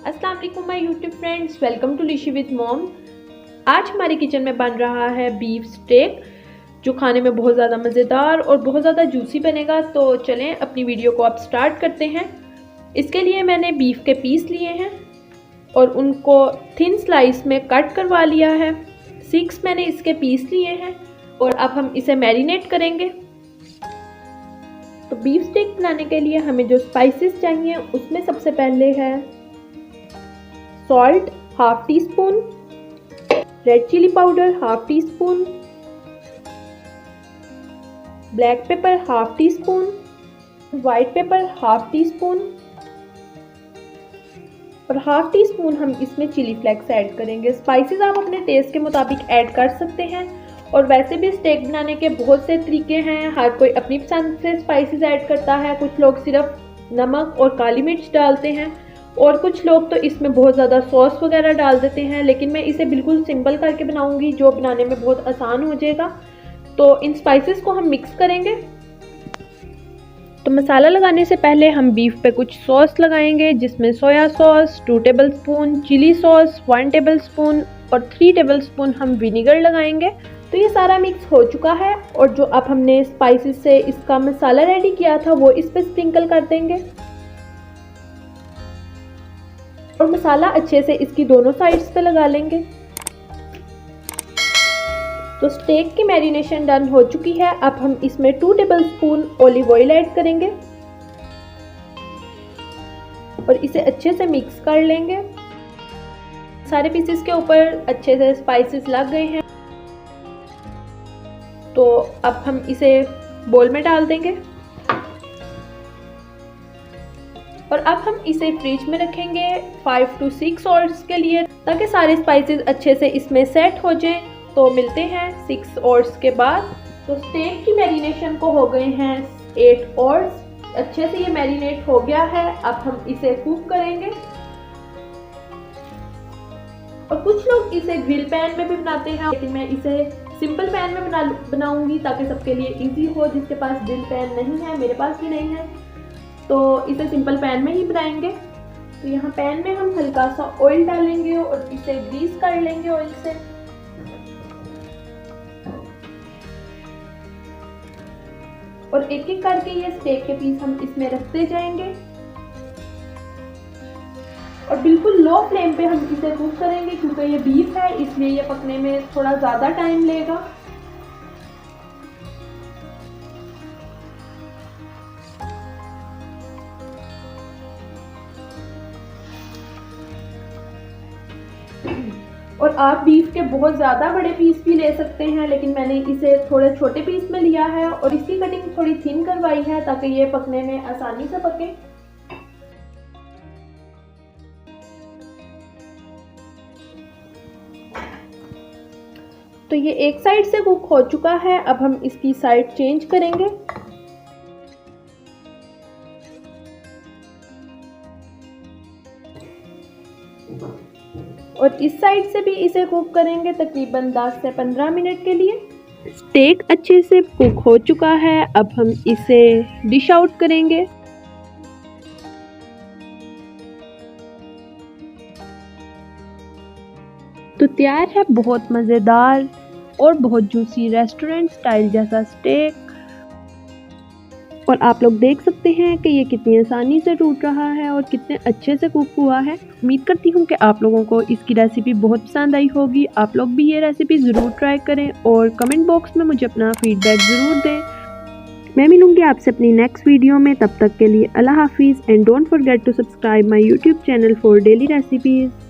अस्सलाम वालेकुम my YouTube friends, welcome to Lishi with mom. आज हमारे किचन में बन रहा है बीफ स्टेक, जो खाने में बहुत ज़्यादा मज़ेदार और बहुत ज़्यादा जूसी बनेगा। तो चलें अपनी वीडियो को अब स्टार्ट करते हैं। इसके लिए मैंने बीफ के पीस लिए हैं और उनको थिन स्लाइस में कट करवा लिया है। 6 मैंने इसके पीस लिए हैं और अब हम इसे मैरिनेट करेंगे। तो बीफ स्टेक बनाने के लिए हमें जो स्पाइसेस चाहिए उसमें सबसे पहले है salt half teaspoon, red chilli powder half teaspoon, black pepper half teaspoon, white pepper half teaspoon और हाफ टी स्पून हम इसमें चिली फ्लेक्स ऐड करेंगे। स्पाइसेस आप अपने टेस्ट के मुताबिक ऐड कर सकते हैं और वैसे भी स्टेक बनाने के बहुत से तरीके हैं। हर कोई अपनी पसंद से स्पाइसेस ऐड करता है। कुछ लोग सिर्फ नमक और काली मिर्च डालते हैं और कुछ लोग तो इसमें बहुत ज़्यादा सॉस वगैरह डाल देते हैं, लेकिन मैं इसे बिल्कुल सिंपल करके बनाऊंगी जो बनाने में बहुत आसान हो जाएगा। तो इन स्पाइसेस को हम मिक्स करेंगे। तो मसाला लगाने से पहले हम बीफ पे कुछ सॉस लगाएंगे, जिसमें soya sauce 2 tablespoon, chilli sauce 1 tablespoon और 3 टेबलस्पून हम विनेगर लगाएंगे। तो ये सारा मिक्स हो चुका है और जो अब हमने स्पाइसेस से इसका मसाला रेडी किया था वो इस पे स्प्रिंकल कर देंगे और मसाला अच्छे से इसकी दोनों साइड्स पे लगा लेंगे। तो स्टेक की मैरिनेशन डन हो चुकी है। अब हम इसमें 2 टेबलस्पून ऑलिव ऑयल ऐड करेंगे और इसे अच्छे से मिक्स कर लेंगे। सारे पीसेस के ऊपर अच्छे से स्पाइसेस लग गए हैं। तो अब हम इसे बोल में डाल देंगे और अब हम इसे फ्रिज में रखेंगे 5 to 6 आवर्स के लिए, ताकि सारे स्पाइसेस अच्छे से इसमें सेट हो जाएं। तो मिलते हैं 6 आवर्स के बाद। तो स्टेक की मैरिनेशन को हो गए हैं 8 आवर्स। अच्छे से ये मैरिनेट हो गया है। अब हम इसे कुक करेंगे और कुछ लोग इसे ग्रिल पैन में भी बनाते हैं, लेकिन मैं इसे सिंपल पैन में बनाऊंगी ताकि सबके लिए इजी हो। जिसके पास ग्रिल पैन नहीं है, मेरे पास भी नहीं है, तो इसे सिंपल पैन में ही बनाएंगे। तो यहाँ पैन में हम हल्का सा ऑयल डालेंगे और इसे ग्रीस कर लेंगे ऑयल से। और एक एक करके ये स्टेक के पीस हम इसमें रखते जाएंगे और बिल्कुल लो फ्लेम पे हम इसे कुक करेंगे, क्योंकि ये बीफ है इसलिए ये पकने में थोड़ा ज़्यादा टाइम लेगा। और आप बीफ के बहुत ज़्यादा बड़े पीस भी ले सकते हैं, लेकिन मैंने इसे थोड़े छोटे पीस में लिया है और इसकी कटिंग थोड़ी थिन करवाई है ताकि ये पकने में आसानी से पके। तो ये एक साइड से कुक हो चुका है। अब हम इसकी साइड चेंज करेंगे और इस साइड से भी इसे कुक करेंगे तकरीबन 10 से 15 मिनट के लिए। स्टेक अच्छे से कुक हो चुका है। अब हम इसे डिश आउट करेंगे। तो तैयार है बहुत मज़ेदार और बहुत जूसी रेस्टोरेंट स्टाइल जैसा स्टेक। और आप लोग देख सकते हैं कि ये कितनी आसानी से टूट रहा है और कितने अच्छे से कुक हुआ है। उम्मीद करती हूँ कि आप लोगों को इसकी रेसिपी बहुत पसंद आई होगी। आप लोग भी ये रेसिपी ज़रूर ट्राई करें और कमेंट बॉक्स में मुझे अपना फीडबैक ज़रूर दें। मैं मिलूँगी आपसे अपनी नेक्स्ट वीडियो में। तब तक के लिए अल्लाह हाफिज़ and don't forget to subscribe my YouTube channel for daily recipes.